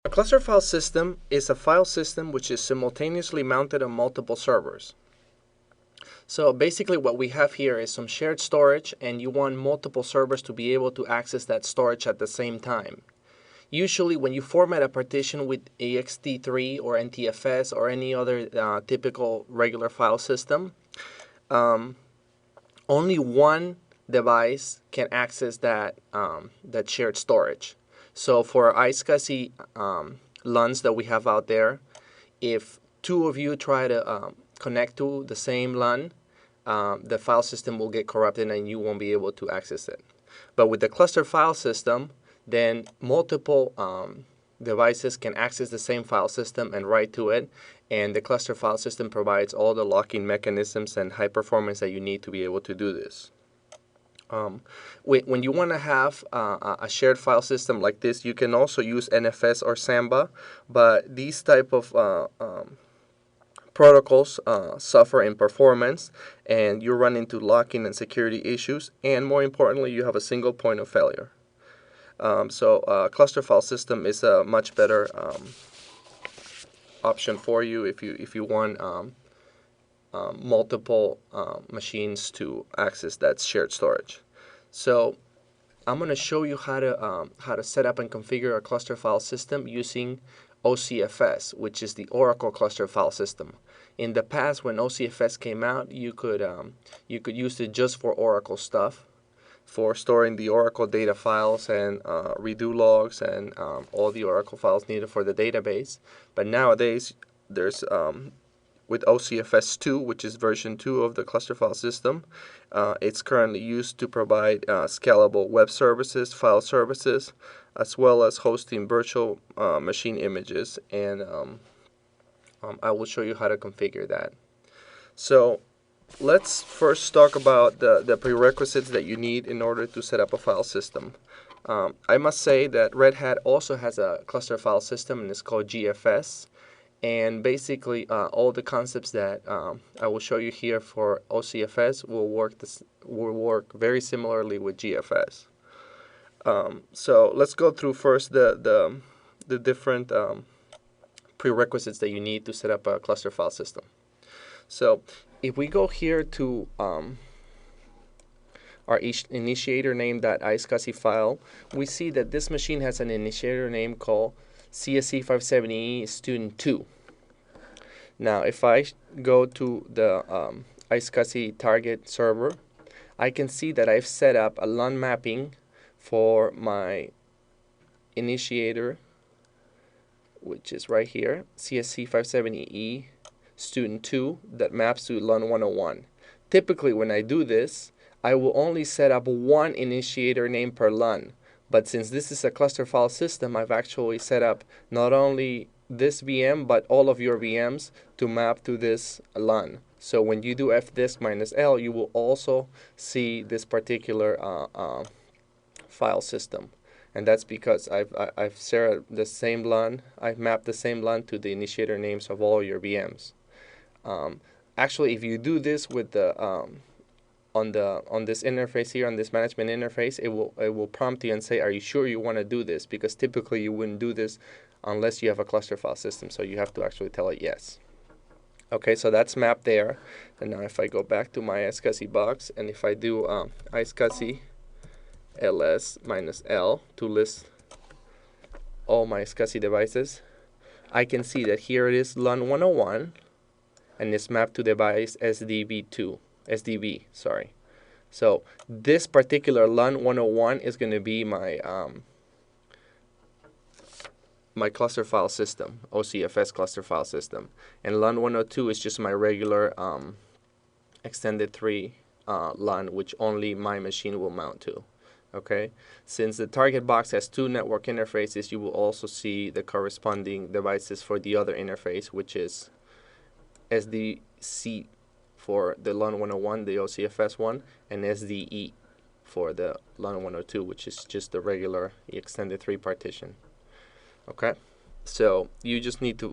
A cluster file system is a file system which is simultaneously mounted on multiple servers. So basically what we have here is some shared storage, and you want multiple servers to be able to access that storage at the same time. Usually when you format a partition with ext3 or NTFS or any other typical regular file system, only one device can access that shared storage. So for iSCSI LUNs that we have out there, if two of you try to connect to the same LUN, the file system will get corrupted and you won't be able to access it. But with the cluster file system, then multiple devices can access the same file system and write to it, and the cluster file system provides all the locking mechanisms and high performance that you need to be able to do this. When you want to have a shared file system like this, you can also use NFS or Samba, but these type of protocols suffer in performance, and you run into locking and security issues, and more importantly, you have a single point of failure. So cluster file system is a much better option for you if you want multiple machines to access that shared storage. So I'm going to show you how to set up and configure a cluster file system using ocfs, which is the Oracle cluster file system. In the past, when ocfs came out, you could use it just for Oracle stuff, for storing the Oracle data files and redo logs and all the Oracle files needed for the database. But nowadays, there's with ocfs2, which is version 2 of the cluster file system, it's currently used to provide scalable web services, file services, as well as hosting virtual machine images. And I will show you how to configure that. So let's first talk about the prerequisites that you need in order to set up a file system. I must say that Red Hat also has a cluster file system, and it's called GFS. And basically, all the concepts that I will show you here for ocfs will work very similarly with GFS. So let's go through first the different prerequisites that you need to set up a cluster file system. So if we go here to our initiator name.iSCSI file, we see that this machine has an initiator name called CSC570E student 2. Now if I go to the iSCSI target server, I can see that I've set up a LUN mapping for my initiator, which is right here, CSC570E student 2, that maps to LUN 101. Typically when I do this, I will only set up one initiator name per LUN. But since this is a cluster file system, I've actually set up not only this VM, but all of your VMs to map to this LUN. So when you do fdisk -L, you will also see this particular file system. And that's because I've set the same LUN, I've mapped the same LUN to the initiator names of all your VMs. Actually, if you do this with the on this interface here, on this management interface, it will prompt you and say, are you sure you want to do this? Because typically you wouldn't do this unless you have a cluster file system, so you have to actually tell it yes. Okay, so that's mapped there. And now if I go back to my iSCSI box, and if I do iSCSI ls -L to list all my SCSI devices, I can see that here it is LUN 101, and it's mapped to device SDB, sorry. So this particular LUN 101 is going to be my my cluster file system, ocfs cluster file system, and LUN 102 is just my regular extended 3 LUN, which only my machine will mount to. Okay, since the target box has 2 network interfaces, you will also see the corresponding devices for the other interface, which is SDC for the LUN 101, the ocfs one, and SDE for the LUN 102, which is just the regular extended 3 partition. Okay, so you just need to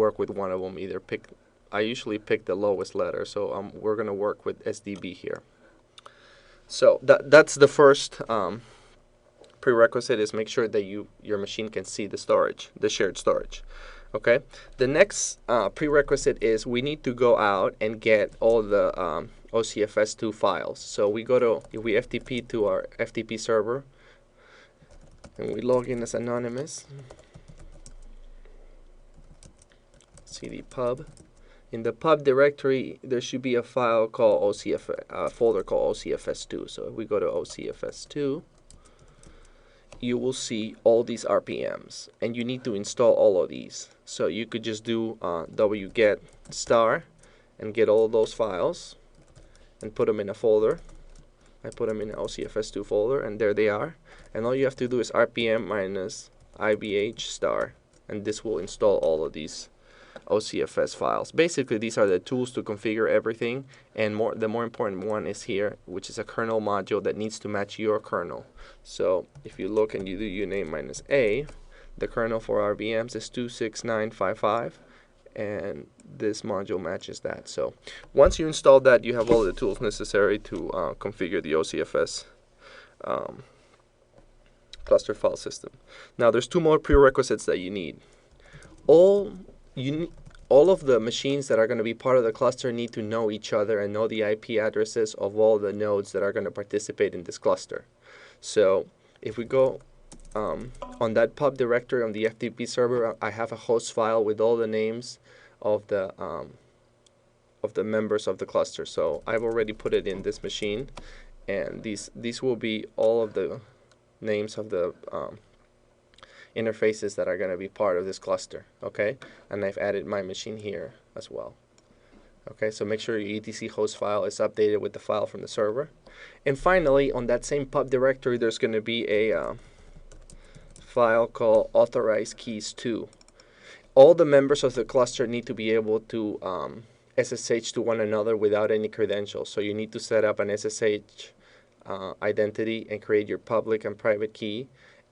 work with one of them. Either pick, I usually pick the lowest letter, so we're going to work with SDB here. So that's the first prerequisite is make sure that your machine can see the storage, the shared storage. Okay. The next prerequisite is we need to go out and get all the ocfs2 files. So we FTP to our FTP server, and we log in as anonymous. cd pub. In the pub directory, there should be a file called folder called ocfs2. So if we go to ocfs2, you will see all these RPMs, and you need to install all of these. So you could just do wget star and get all those files and put them in a folder. I put them in an ocfs2 folder, and there they are. And all you have to do is rpm minus ibh star, and this will install all of these OCFS files. Basically, these are the tools to configure everything, and the more important one is here, which is a kernel module that needs to match your kernel. So if you look and you do uname minus a, the kernel for RVMs is 26955, and this module matches that. So once you install that, you have all the tools necessary to configure the OCFS cluster file system. Now there's two more prerequisites that you need. All of the machines that are going to be part of the cluster need to know each other and know the IP addresses of all the nodes that are going to participate in this cluster. So if we go on that pub directory on the FTP server, I have a host file with all the names of the members of the cluster. So I've already put it in this machine, and these will be all of the names of the interfaces that are going to be part of this cluster. Okay, and I've added my machine here as well. Okay, so make sure your etc host file is updated with the file from the server. And finally, on that same pub directory, there's going to be a file called ocfs2. All the members of the cluster need to be able to SSH to one another without any credentials. So you need to set up an SSH identity and create your public and private key.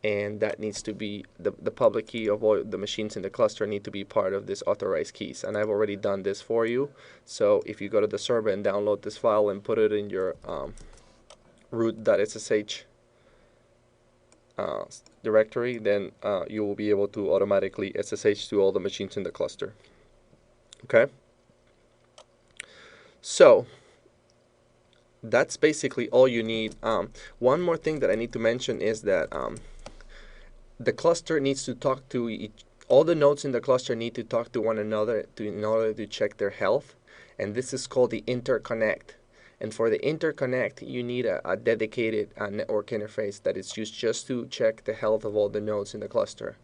And that needs to be the public key of all the machines in the cluster need to be part of this authorized keys. And I've already done this for you. So if you go to the server and download this file and put it in your root.ssh directory, then you will be able to automatically SSH to all the machines in the cluster. Okay? So that's basically all you need. One more thing that I need to mention is that the cluster needs to talk to all the nodes in the cluster need to talk to one another in order to check their health, and this is called the interconnect. And for the interconnect, you need a dedicated network interface that is used just to check the health of all the nodes in the cluster.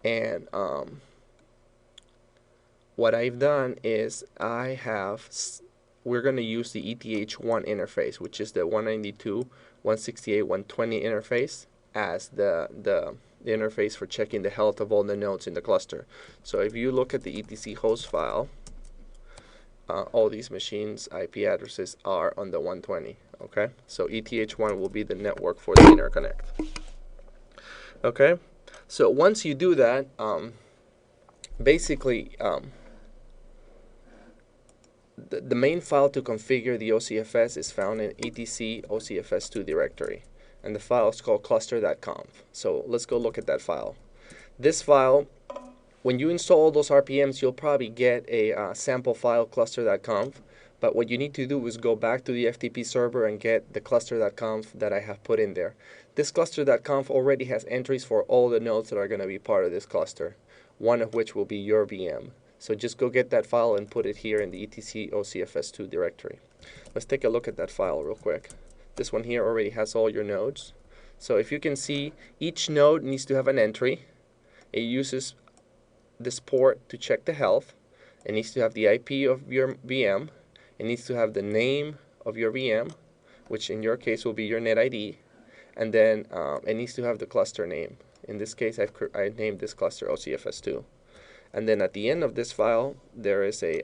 And what I've done is we're going to use the ETH1 interface, which is the 192.168.120 interface, as the interface for checking the health of all the nodes in the cluster. So if you look at the etc host file, all these machines' IP addresses are on the 120. Okay, so ETH1 will be the network for the interconnect. Okay, so once you do that, basically the main file to configure the OCFS is found in etc ocfs2 directory, and the file is called cluster.conf. So let's go look at that file. This file, when you install all those RPMs, you'll probably get a sample file cluster.conf, but what you need to do is go back to the FTP server and get the cluster.conf that I have put in there. This cluster.conf already has entries for all the nodes that are going to be part of this cluster, one of which will be your VM. So just go get that file and put it here in the etc ocfs2 directory. Let's take a look at that file real quick. This one here already has all your nodes. So if you can see, each node needs to have an entry. It uses this port to check the health. It needs to have the IP of your VM. It needs to have the name of your VM, which in your case will be your net ID. And then it needs to have the cluster name. In this case, I named this cluster OCFS2. And then at the end of this file, there is a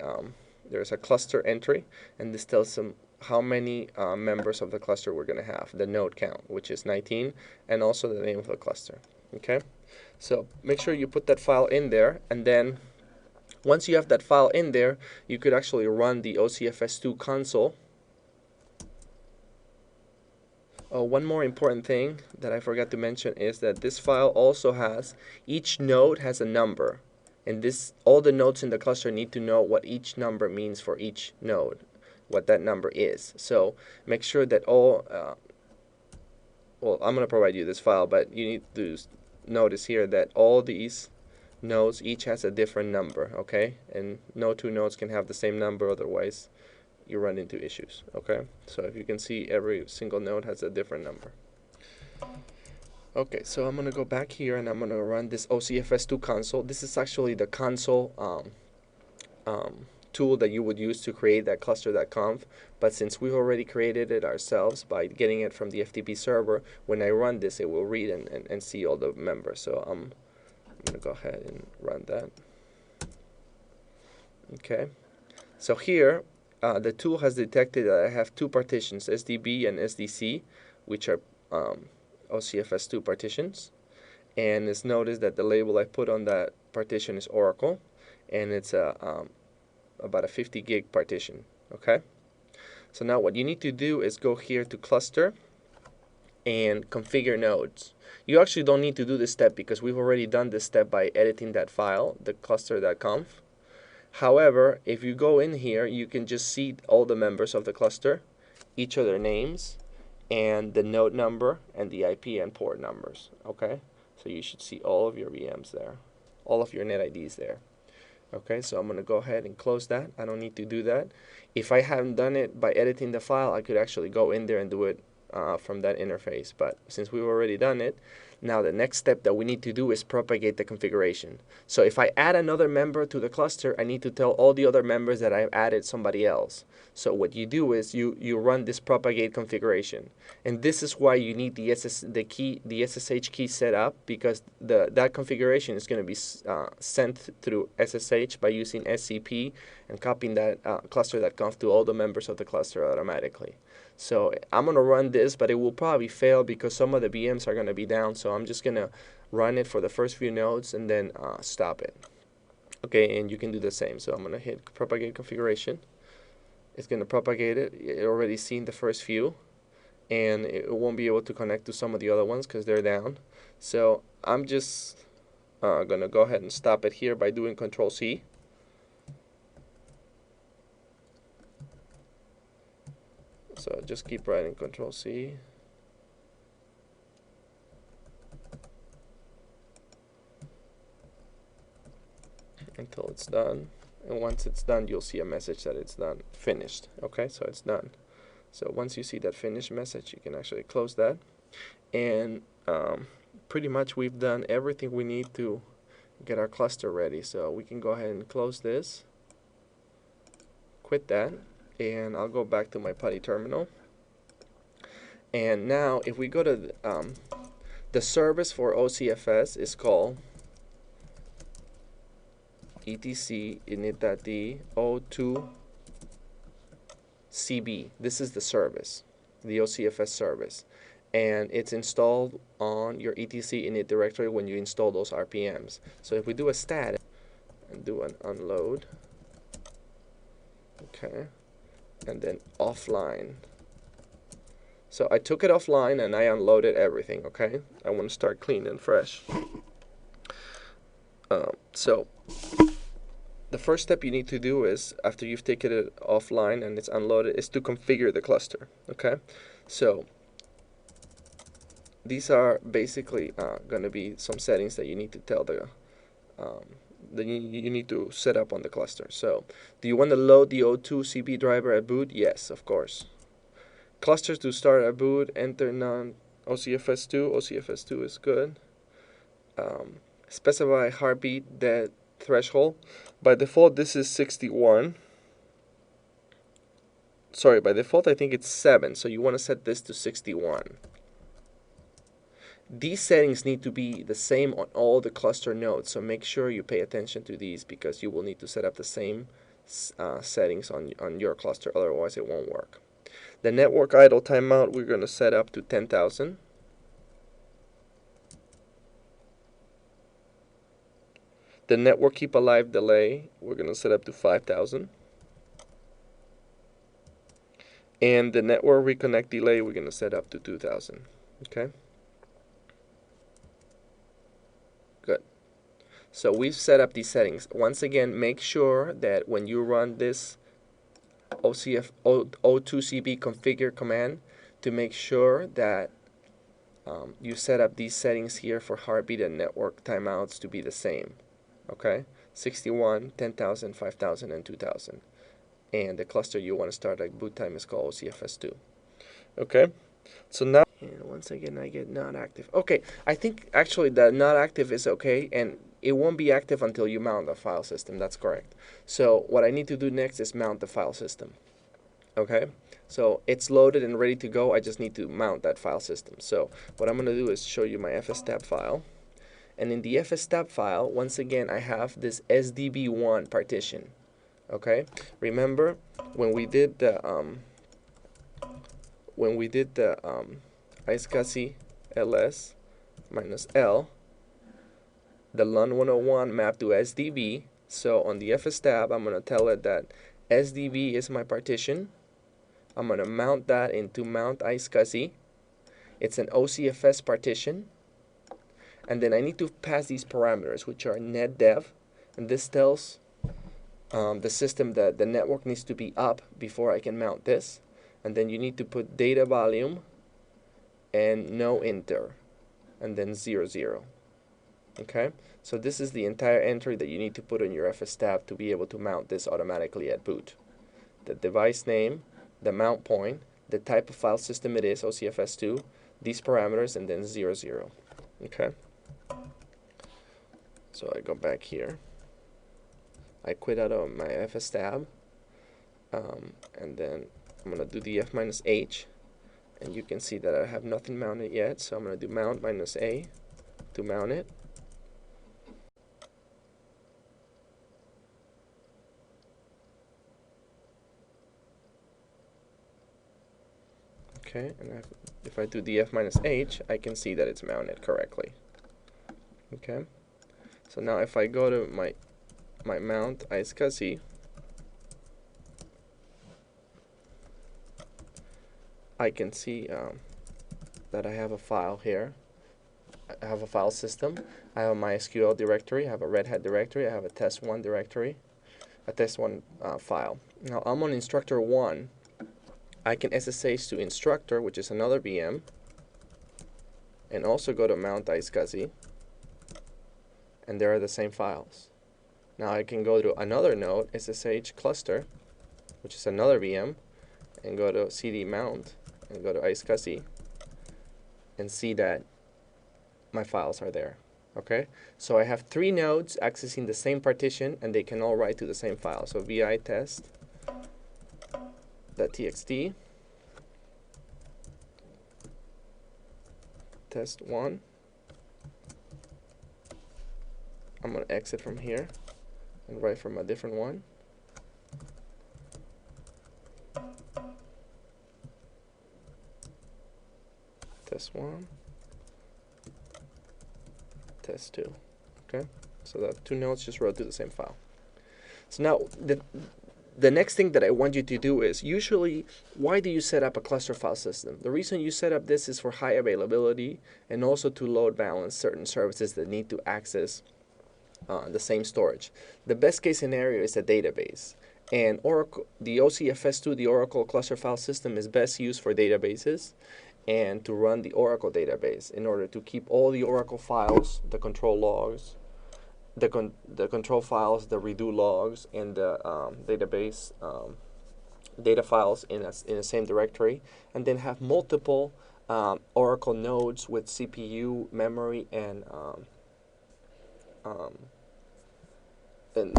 cluster entry, and this tells them how many members of the cluster we're going to have, the node count, which is 19, and also the name of the cluster. Okay, so make sure you put that file in there, and then once you have that file in there, you could actually run the OCFS2 console One more important thing that I forgot to mention is that this file also has, each node has a number, and all the nodes in the cluster need to know what each number means for each node, what that number is. So make sure that well, I'm going to provide you this file, but you need to notice here that all these nodes each has a different number, okay? And no two nodes can have the same number, otherwise you run into issues, okay? So if you can see, every single node has a different number. Okay, so I'm going to go back here and I'm going to run this ocfs2 console. This is actually the console tool that you would use to create that cluster.conf, but since we've already created it ourselves by getting it from the FTP server, when I run this, it will read and see all the members. So I'm going to go ahead and run that. Okay, so here the tool has detected that I have two partitions, SDB and SDC, which are ocfs2 partitions, and it's noticed that the label I put on that partition is Oracle, and it's about a 50 gig partition. Okay, so now what you need to do is go here to cluster and configure nodes. You actually don't need to do this step because we've already done this step by editing that file, the cluster.conf. However, if you go in here, you can just see all the members of the cluster, each of their names, and the node number, and the IP and port numbers. Okay, so you should see all of your VMs there, all of your net IDs there. Okay, so I'm going to go ahead and close that. I don't need to do that. If I haven't done it by editing the file, I could actually go in there and do it from that interface. But since we've already done it, now the next step that we need to do is propagate the configuration. So if I add another member to the cluster, I need to tell all the other members that I've added somebody else. So what you do is you run this propagate configuration, and this is why you need the SSH key set up, because that configuration is going to be sent through SSH by using SCP and copying that cluster.conf to all the members of the cluster automatically. So I'm going to run this, but it will probably fail because some of the VMs are going to be down. So I'm just going to run it for the first few nodes and then stop it. Okay, and you can do the same. So I'm going to hit propagate configuration. It's going to propagate it. It already seen the first few, and it won't be able to connect to some of the other ones because they're down. So I'm just going to go ahead and stop it here by doing Control-C. So just keep writing Control-C. Until it's done. And once it's done, you'll see a message that it's done, finished. Okay, so it's done. So once you see that finished message, you can actually close that. And pretty much we've done everything we need to get our cluster ready. So we can go ahead and close this, quit that, and I'll go back to my PuTTY terminal. And now if we go to the service for OCFS is called etc init.d o2 cb. This is the service, the OCFS service, and it's installed on your etc init directory when you install those RPMs. So if we do a stat and do an unload, okay, and then offline. So I took it offline and I unloaded everything. Okay, I want to start clean and fresh. So the first step you need to do is, after you've taken it offline and it's unloaded, is to configure the cluster. Okay, so these are basically going to be some settings that you need to tell that you need to set up on the cluster. So do you want to load the O2 CB driver at boot? Yes, of course. Clusters to start at boot, enter none. OCFS2. OCFS2 is good. Specify heartbeat dead threshold. By default, this is 61. Sorry, by default, I think it's 7. So you want to set this to 61. These settings need to be the same on all the cluster nodes. So make sure you pay attention to these because you will need to set up the same settings on your cluster. Otherwise, it won't work. The network idle timeout, we're going to set up to 10,000. The network keep alive delay, we're going to set up to 5,000. And the network reconnect delay, we're going to set up to 2000. Okay? Good. So we've set up these settings. Once again, make sure that when you run this O2CB configure command, to make sure that you set up these settings here for heartbeat and network timeouts to be the same. Okay? 61, 10,000, 5,000, and 2,000. And the cluster you want to start at boot time is called ocfs2. Okay? So now, and once again, I get not active. Okay, I think actually the not active is okay, and it won't be active until you mount the file system. That's correct. So what I need to do next is mount the file system. Okay, so it's loaded and ready to go. I just need to mount that file system. So what I'm going to do is show you my fstab file. And in the fstab file, once again, I have this SDB1 partition. Okay, remember when we did the iSCSI ls minus L, the LUN 101 mapped to SDB. So on the fstab, I'm going to tell it that SDB is my partition. I'm going to mount that into mount iSCSI. It's an OCFS partition. And then I need to pass these parameters, which are netdev. And this tells the system that the network needs to be up before I can mount this. And then you need to put data volume and no inter. And then 00. Okay? So this is the entire entry that you need to put in your fstab to be able to mount this automatically at boot. The device name, the mount point, the type of file system it is, ocfs2, these parameters, and then 00. Okay? So I go back here. I quit out of my fstab, and then I'm going to do the f-h, and you can see that I have nothing mounted yet, so I'm going to do mount minus a to mount it. Okay, and if I do the f-h, I can see that it's mounted correctly. Okay, so now if I go to my mount iSCSI, I can see that I have a file here. I have a file system. I have a MySQL directory. I have a Red Hat directory. I have a test1 directory, a test1 file. Now I'm on instructor 1. I can SSH to instructor, which is another VM, and also go to mount iSCSI, and there are the same files. Now I can go to another node, SSH cluster, which is another VM, and go to cd mount, and go to iSCSI, and see that my files are there. Okay, so I have 3 nodes accessing the same partition, and they can all write to the same file. So vi test.txt, test1. I'm going to exit from here and write from a different one. Test1, test2. Okay, so the 2 nodes just wrote to the same file. So now the next thing that I want you to do is, usually, why do you set up a cluster file system? The reason you set up this is for high availability and also to load balance certain services that need to access the same storage. The best case scenario is a database. And Oracle, the ocfs2, the Oracle cluster file system, is best used for databases and to run the Oracle database in order to keep all the Oracle files, the control logs, the control files, the redo logs, and the database data files in the same directory, and then have multiple Oracle nodes with CPU, memory, and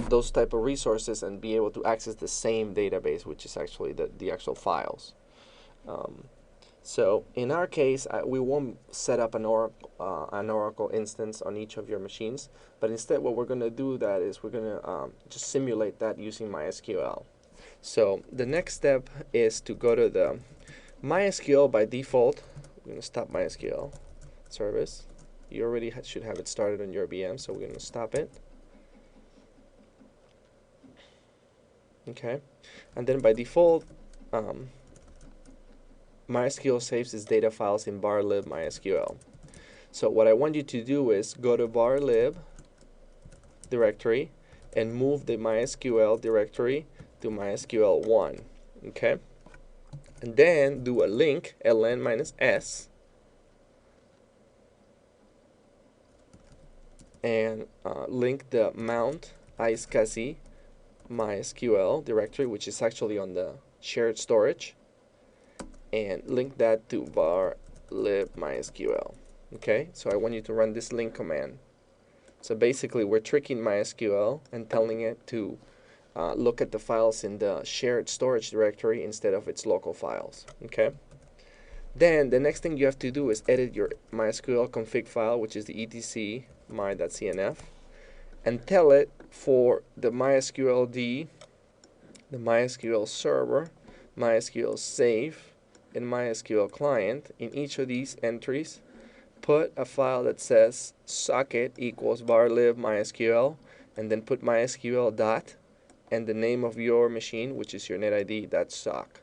those type of resources, and be able to access the same database, which is actually the actual files. So in our case, we won't set up an Oracle instance on each of your machines, but instead what we're going to do that is we're going to just simulate that using MySQL. So the next step is to go to the MySQL. By default, we're going to stop MySQL service. You already should have it started on your VM, so we're going to stop it. Okay, and then by default, MySQL saves its data files in varlib MySQL. So what I want you to do is go to varlib directory and move the MySQL directory to MySQL1. Okay? And then do a link, ln-s, and link the mount iSCSI MySQL directory, which is actually on the shared storage, and link that to varlib MySQL. Okay, so I want you to run this link command. So basically, we're tricking MySQL and telling it to look at the files in the shared storage directory instead of its local files. Okay. Then the next thing you have to do is edit your MySQL config file, which is the etc my.cnf, and tell it for the MySQLD, the MySQL server, MySQL save, and MySQL client. In each of these entries, put a file that says socket equals varlib MySQL, and then put MySQL dot and the name of your machine, which is your netid, that's sock.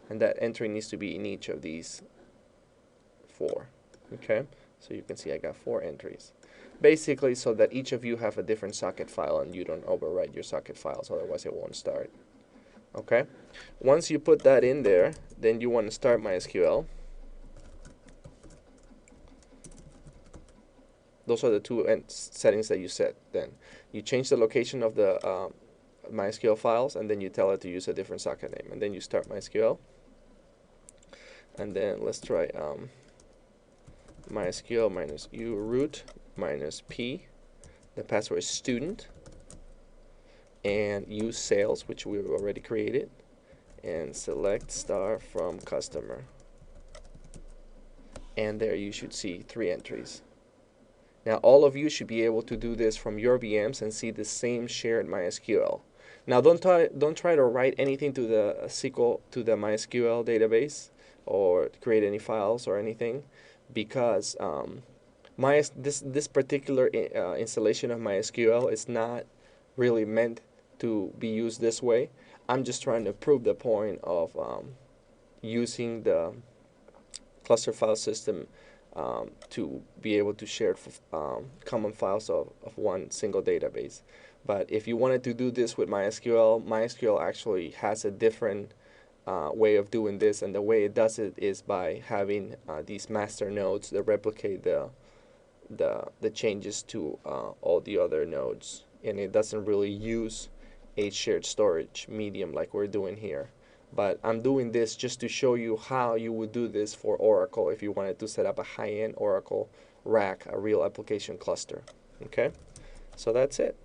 And that entry needs to be in each of these 4. Okay, so you can see I got 4 entries. Basically, so that each of you have a different socket file and you don't overwrite your socket files, otherwise it won't start. Okay, once you put that in there, then you want to start MySQL. Those are the 2 settings that you set. Then you change the location of the MySQL files, and then you tell it to use a different socket name, and then you start MySQL. And then let's try MySQL minus u root minus p. The password is student, and use sales, which we've already created, and select star from customer. And there you should see 3 entries. Now all of you should be able to do this from your VMs and see the same shared MySQL. Now don't try to write anything to the SQL, to the MySQL database, or create any files or anything, because this particular installation of MySQL is not really meant to be used this way. I'm just trying to prove the point of using the cluster file system to be able to share common files of one single database. But if you wanted to do this with MySQL, MySQL actually has a different way of doing this, and the way it does it is by having these master nodes that replicate the changes to all the other nodes, and it doesn't really use a shared storage medium like we're doing here. But I'm doing this just to show you how you would do this for Oracle if you wanted to set up a high-end Oracle rack, a real application cluster. Okay, so that's it.